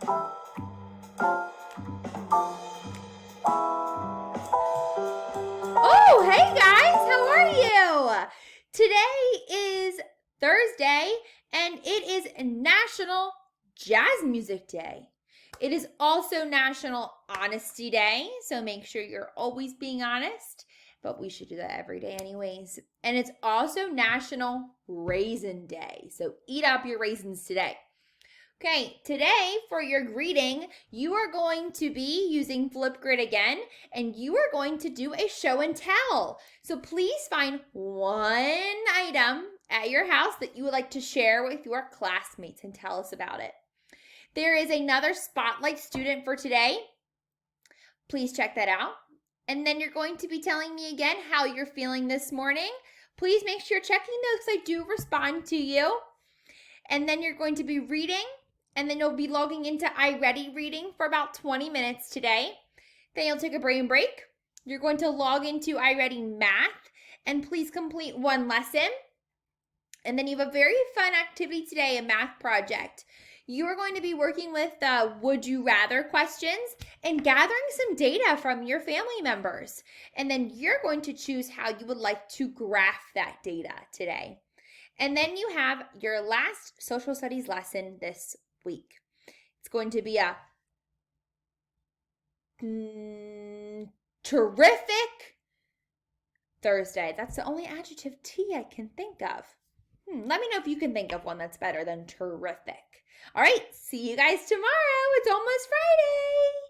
Oh, hey guys, how are you? Today is Thursday and it is National Jazz Music Day. It is also National Honesty Day, so make sure you're always being honest, but we should do that every day anyways. And it's also National Raisin Day, so eat up your raisins today. Okay, today for your greeting, you are going to be using Flipgrid again, and you are going to do a show and tell. So please find one item at your house that you would like to share with your classmates and tell us about it. There is another spotlight student for today. Please check that out. And then you're going to be telling me again how you're feeling this morning. Please make sure you're checking those because I do respond to you. And then you're going to be reading. And then you'll be logging into iReady reading for about 20 minutes today. Then you'll take a brain break. You're going to log into iReady Math and please complete one lesson. And then you have a very fun activity today, a math project. You are going to be working with the would you rather questions and gathering some data from your family members. And then you're going to choose how you would like to graph that data today. And then you have your last social studies lesson this week. It's going to be a terrific Thursday. That's the only adjective T I can think of. Let me know if you can think of one that's better than terrific. All right, see you guys tomorrow. It's almost Friday.